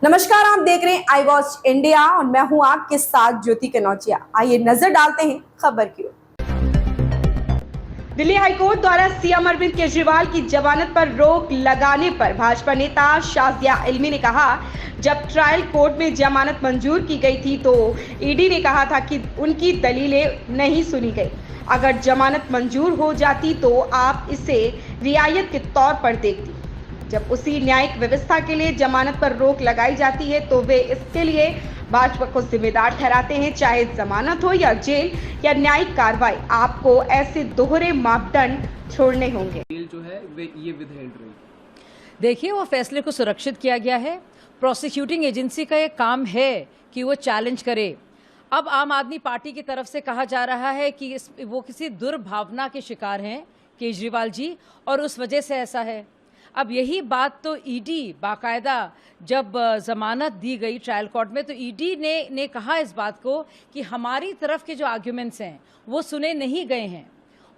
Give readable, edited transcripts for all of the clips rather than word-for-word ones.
नमस्कार, आप देख रहे हैं आई वॉच इंडिया और मैं हूं आपके साथ ज्योति कनौजिया। आइए नजर डालते हैं खबर की ओर। दिल्ली हाईकोर्ट द्वारा सीएम अरविंद केजरीवाल की जमानत पर रोक लगाने पर भाजपा नेता शाज़िया इल्मी ने कहा, जब ट्रायल कोर्ट में जमानत मंजूर की गई थी तो ईडी ने कहा था कि उनकी दलीलें नहीं सुनी गई। अगर जमानत मंजूर हो जाती तो आप इसे रियायत के तौर पर देखती। जब उसी न्यायिक व्यवस्था के लिए जमानत पर रोक लगाई जाती है तो वे इसके लिए भाजपा को जिम्मेदार ठहराते हैं, चाहे जमानत हो या जेल या न्यायिक कार्रवाई। आपको ऐसे दोहरे मापदंड छोड़ने होंगे। जेल जो है वे ये विदहेल्ड रही। देखिए, वो फैसले को सुरक्षित किया गया है। प्रोसिक्यूटिंग एजेंसी का ये काम है कि वो चैलेंज करे। अब आम आदमी पार्टी की तरफ से कहा जा रहा है कि वो किसी दुर्भावना के शिकार हैं केजरीवाल जी, और उस वजह से ऐसा है। अब यही बात तो ईडी बाकायदा जब ज़मानत दी गई ट्रायल कोर्ट में तो ईडी ने कहा इस बात को कि हमारी तरफ के जो आर्ग्यूमेंट्स हैं वो सुने नहीं गए हैं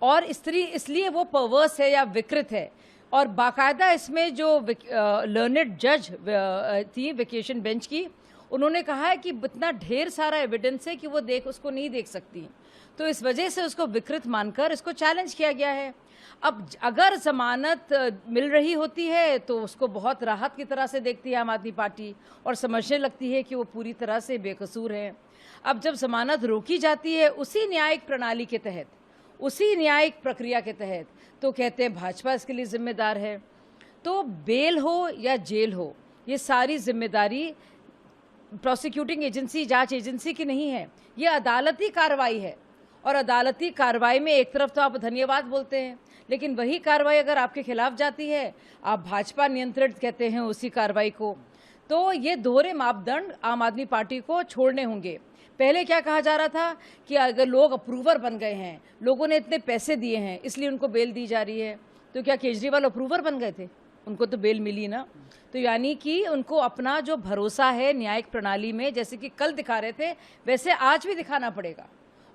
और इसलिए वो परवर्स है या विकृत है। और बाकायदा इसमें जो लर्नेड जज थी वेकेशन बेंच की, उन्होंने कहा है कि इतना ढेर सारा एविडेंस है कि वो उसको नहीं देख सकती, तो इस वजह से उसको विकृत मानकर इसको चैलेंज किया गया है। अब अगर जमानत मिल रही होती है तो उसको बहुत राहत की तरह से देखती है आम आदमी पार्टी और समझने लगती है कि वो पूरी तरह से बेकसूर है। अब जब जमानत रोकी जाती है उसी न्यायिक प्रणाली के तहत, उसी न्यायिक प्रक्रिया के तहत, तो कहते हैं भाजपा इसके लिए जिम्मेदार है। तो बेल हो या जेल हो, ये सारी जिम्मेदारी प्रोसिक्यूटिंग एजेंसी, जांच एजेंसी की नहीं है, ये अदालती कार्रवाई है। और अदालती कार्रवाई में एक तरफ तो आप धन्यवाद बोलते हैं, लेकिन वही कार्रवाई अगर आपके खिलाफ जाती है, आप भाजपा नियंत्रित कहते हैं उसी कार्रवाई को। तो ये दोहरे मापदंड आम आदमी पार्टी को छोड़ने होंगे। पहले क्या कहा जा रहा था कि अगर लोग अप्रूवर बन गए हैं, लोगों ने इतने पैसे दिए हैं इसलिए उनको बेल दी जा रही है, तो क्या केजरीवाल अप्रूवर बन गए थे? उनको तो बेल मिली ना। तो यानी कि उनको अपना जो भरोसा है न्यायिक प्रणाली में, जैसे कि कल दिखा रहे थे, वैसे आज भी दिखाना पड़ेगा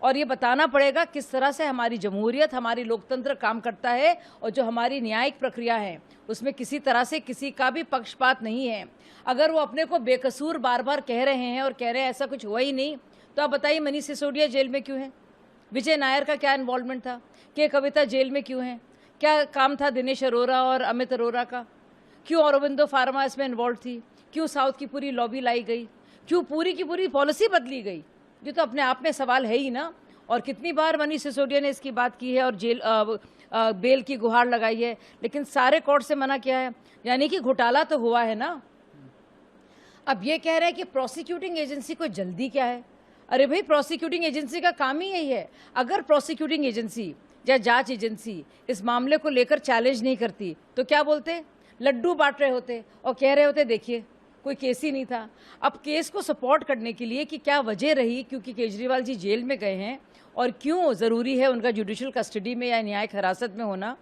और ये बताना पड़ेगा किस तरह से हमारी जमहूरियत, हमारी लोकतंत्र काम करता है और जो हमारी न्यायिक प्रक्रिया है उसमें किसी तरह से किसी का भी पक्षपात नहीं है। अगर वो अपने को बेकसूर बार बार कह रहे हैं और कह रहे हैं ऐसा कुछ हुआ ही नहीं, तो आप बताइए मनीष सिसोदिया जेल में क्यों है? विजय नायर का क्या इन्वॉल्वमेंट था? के कविता जेल में क्यों है? क्या काम था दिनेश अरोरा और अमित अरोरा का? क्यों औरबिंदो फार्मा इसमें इन्वॉल्व थी? क्यों साउथ की पूरी लॉबी लाई गई? क्यों पूरी की पूरी पॉलिसी बदली गई? ये तो अपने आप में सवाल है ही ना। और कितनी बार मनीष सिसोदिया ने इसकी बात की है और बेल की गुहार लगाई है, लेकिन सारे कोर्ट से मना किया है, यानी कि घोटाला तो हुआ है ना। अब ये कह रहे हैं कि प्रोसिक्यूटिंग एजेंसी को जल्दी क्या है? अरे भाई, प्रोसिक्यूटिंग एजेंसी का काम ही यही है। अगर प्रोसिक्यूटिंग एजेंसी या जांच एजेंसी इस मामले को लेकर चैलेंज नहीं करती तो क्या बोलते? लड्डू बांट रहे होते और कह रहे होते देखिए कोई केस ही नहीं था। अब केस को सपोर्ट करने के लिए कि क्या वजह रही, क्योंकि केजरीवाल जी जेल में गए हैं और क्यों ज़रूरी है उनका जुडिशल कस्टडी में या न्यायिक हिरासत में होना,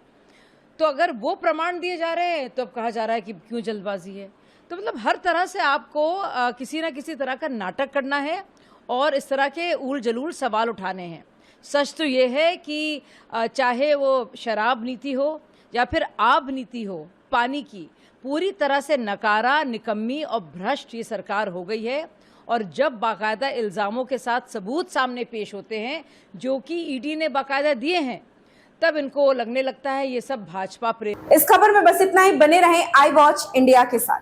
तो अगर वो प्रमाण दिए जा रहे हैं तो अब कहा जा रहा है कि क्यों जल्दबाजी है। तो मतलब हर तरह से आपको किसी ना किसी तरह का नाटक करना है और इस तरह के ऊल जलूल सवाल उठाने हैं। सच तो ये है कि चाहे वो शराब नीति हो या फिर आब नीति हो, पानी की, पूरी तरह से नकारा, निकम्मी और भ्रष्ट ये सरकार हो गई है। और जब बाकायदा इल्ज़ामों के साथ सबूत सामने पेश होते हैं जो कि ईडी ने बाकायदा दिए हैं, तब इनको लगने लगता है ये सब भाजपा प्रेरित। इस खबर में बस इतना ही। बने रहें आई वॉच इंडिया के साथ।